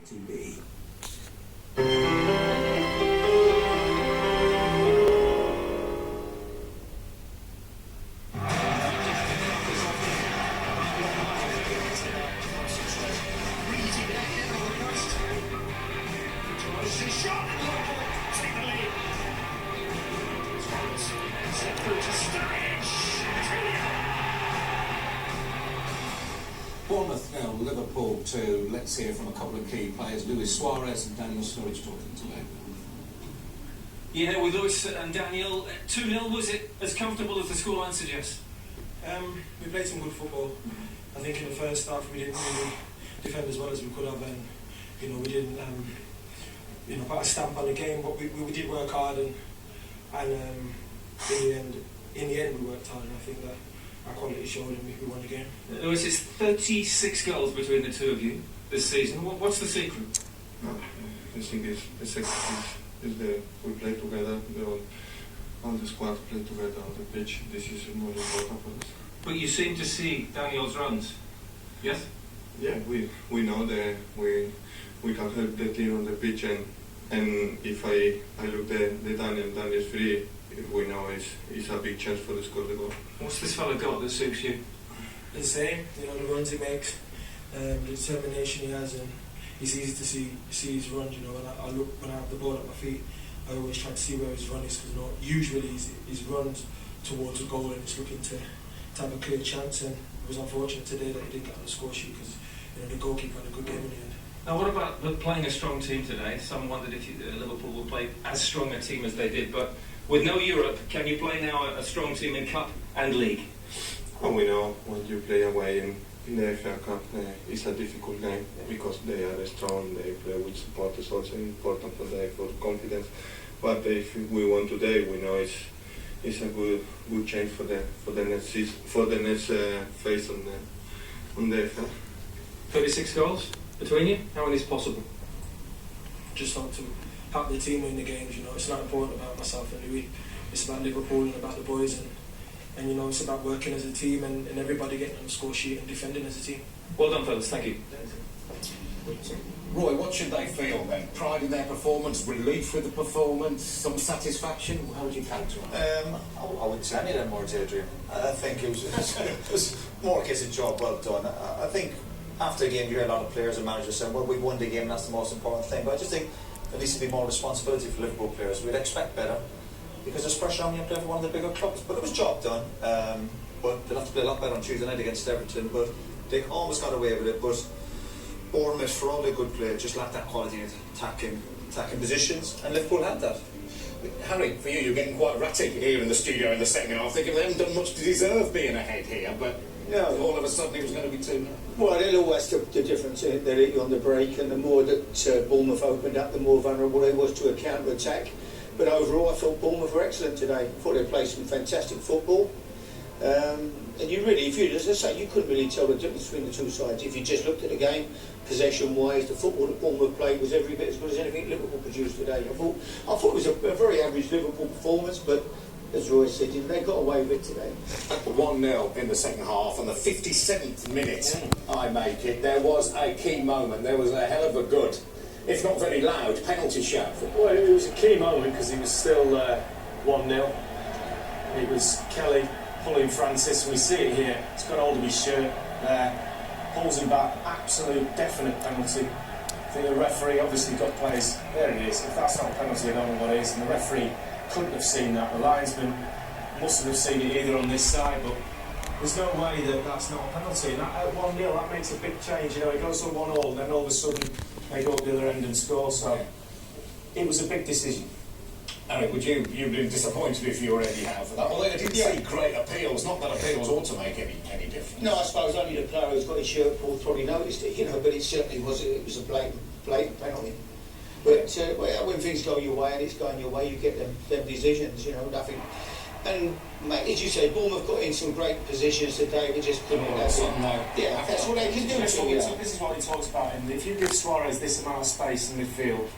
TV. Bournemouth 0, Liverpool 2. Let's hear from a couple of key players, Luis Suarez and Daniel Sturridge, talking today. Yeah, with Luis and Daniel, 2-0, was it as comfortable as the scoreline suggests? We played some good football. I think in the first half we didn't really defend as well as we could have, and we didn't put a stamp on the game, but we did work hard, and in the end we worked hard, and I think that our quality showed and we won the game. Luis, it's 36 goals between the two of you this season. What's the secret? I think the secret is that we play together, all the squad play together on the pitch. This is more important for us. But you seem to see Daniel's runs, yes? Yeah, we know that we can help the team on the pitch, and if I look the Daniel's free, we know it's a big chance for the score the goal. What's this fella got that suits you? The same, the runs he makes, the determination he has, and it's easy to see his runs. When I have the ball at my feet, I always try to see where his run is, because usually his runs towards a goal and he's looking to have a clear chance, and it was unfortunate today that he didn't get on the score sheet, because the goalkeeper had a good game in the end. Now, what about playing a strong team today? Some wondered if Liverpool would play as strong a team as they did, but with no Europe, can you play now a strong team in Cup and League? And we know when you play away in the FA Cup, it's a difficult game because they are strong, they play with support, is also important for confidence. But if we won today, we know it's a good change for the next season, for the next phase on the FA. 36 goals between you? How many is possible? Just want to help the team win the games. It's not important about myself and Louis. It's about Liverpool and about the boys, and it's about working as a team and everybody getting on the score sheet and defending as a team. Well done, fellas. Thank you. Roy, what should they feel then? Pride in their performance, relief with the performance, some satisfaction? How would you counter it? I wouldn't say any of them words, Adrian. I think it was more a case of job well done. I think after the game you hear a lot of players and managers saying, well, we won the game and that's the most important thing. But I just think there needs to be more responsibility for Liverpool players. We'd expect better, because there's pressure on you to play for one of the bigger clubs. But it was job done. But they'll have to play a lot better on Tuesday night against Everton. But they almost got away with it. But Bournemouth, for all their good play, just lacked that quality in attacking positions, and Liverpool had that. Harry, for you, you're getting quite ratty here in the studio in the second half. Thinking they haven't done much to deserve being ahead here, but all of a sudden it was going to be 2-0. Well, it always took the difference on the break, and the more that Bournemouth opened up, the more vulnerable they was to a counter-attack. But overall, I thought Bournemouth were excellent today. I thought they played some fantastic football. And you really, as I say, you couldn't really tell the difference between the two sides. If you just looked at the game, possession-wise, the football that Bournemouth played was every bit as good as anything Liverpool produced today. I thought it was a very average Liverpool performance, but as Roy said, they got away with it today. 1-0 in the second half, and the 57th minute, I make it, there was a key moment. There was a hell of a good, if not very loud, penalty shout. Well, it was a key moment because he was still 1-0. It was Kelly pulling Francis. We see it here. He's got hold of his shirt there, pulls him back. Absolute, definite penalty. I think the referee obviously got players. There it is. If that's not a penalty, I don't know what it is. And the referee couldn't have seen that. The linesman mustn't have seen it either on this side, but there's no way that that's not a penalty. And at 1-0, that makes a big change. It goes to 1-1, then all of a sudden they go up the other end and score. So it was a big decision. Eric, you'd been disappointed if you already have for that? Well, they didn't say great appeals, not that appeals ought to make any difference. No, I suppose only the player who's got his shirt pulled probably noticed it, but it certainly was a blatant penalty. But when things go your way and it's going your way, you get them decisions, nothing. And mate, as you say, Bournemouth got in some great positions today, we just couldn't get that. Yeah, that's what they can do. This is what he talks about, and if you give Suarez this amount of space in midfield,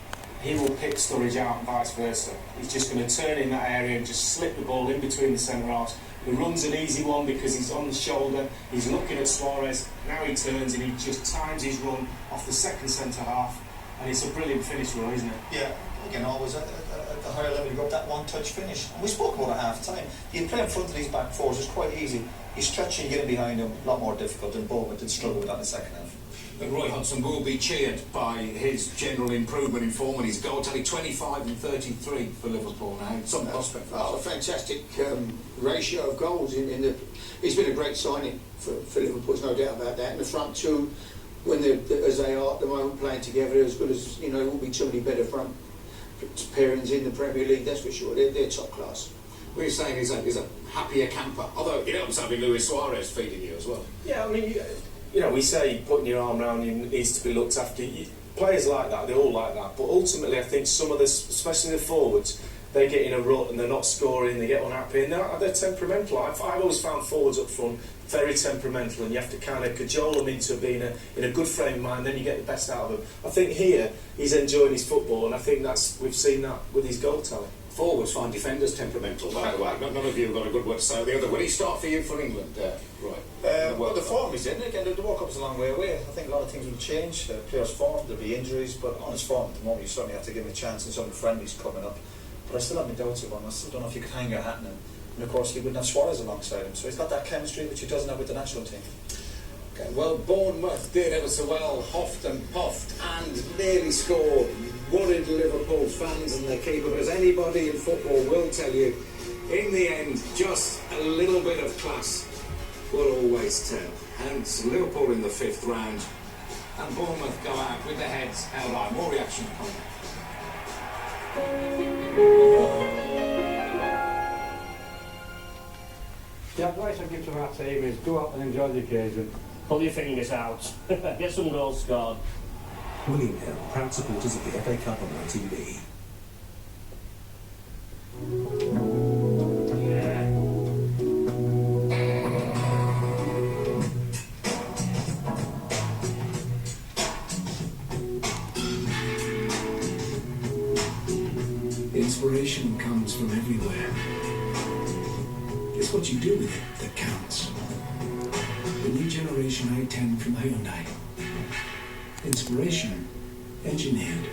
he will pick Sturridge out and vice versa. He's just going to turn in that area and just slip the ball in between the centre halves. He runs an easy one because he's on the shoulder, he's looking at Suarez, now he turns and he just times his run off the second centre half, and it's a brilliant finish, Roy, isn't it? Yeah, again, always at the higher level, you got that one-touch finish. And we spoke about it half-time. You play in front of these back fours, it's quite easy. He's stretching, getting behind him, a lot more difficult, and Bournemouth did struggle with that in the second half. And Roy Hodgson will be cheered by his general improvement in form and his goal tally 25 and 33 for Liverpool now. Some prospect for a fantastic ratio of goals in the. He's been a great signing for Liverpool, there's no doubt about that. And the front two, when as they are at the moment, playing together as good as, you know, there won't be too many better front pairings in the Premier League, that's for sure. They're top class. What you're saying is a happier camper, although it helps having Luis Suarez feeding you as well. Yeah, I mean, you know, we say putting your arm around you needs to be looked after. Players like that, they all like that. But ultimately, I think some of this, especially the forwards, they get in a rut and they're not scoring, they get unhappy, and they're temperamental. I've always found forwards up front very temperamental, and you have to kind of cajole them into being in a good frame of mind, then you get the best out of them. I think here, he's enjoying his football, and I think we've seen that with his goal tally. Forwards find defenders temperamental, by the way. None of you have got a good word to say. The other, will he start for you for England, right? Well, the form is in. Again, the World Cup is a long way away. I think a lot of things will change. Players' form, there'll be injuries, but on his form at the moment, you certainly have to give him a chance in some of the friendlies coming up. But I still have my doubts about him. I still don't know if you could hang your hat on him. And of course, he wouldn't have Suarez alongside him. So he's got that chemistry which he doesn't have with the national team. Okay, well, Bournemouth did ever so well, huffed and puffed, and nearly scored. Worried Liverpool fans and their keeper, as anybody in football will tell you, in the end, just a little bit of class will always tell. Hence, Liverpool in the 5th round, and Bournemouth go out with their heads held high. More reaction coming. The advice I give to our team is go out and enjoy the occasion. Pull your fingers out. Get some goals scored. William Hill, proud supporters of the FA Cup on TV. Inspiration comes from everywhere. It's what you do with it that counts. The new generation i10 from Hyundai. Inspiration engineered.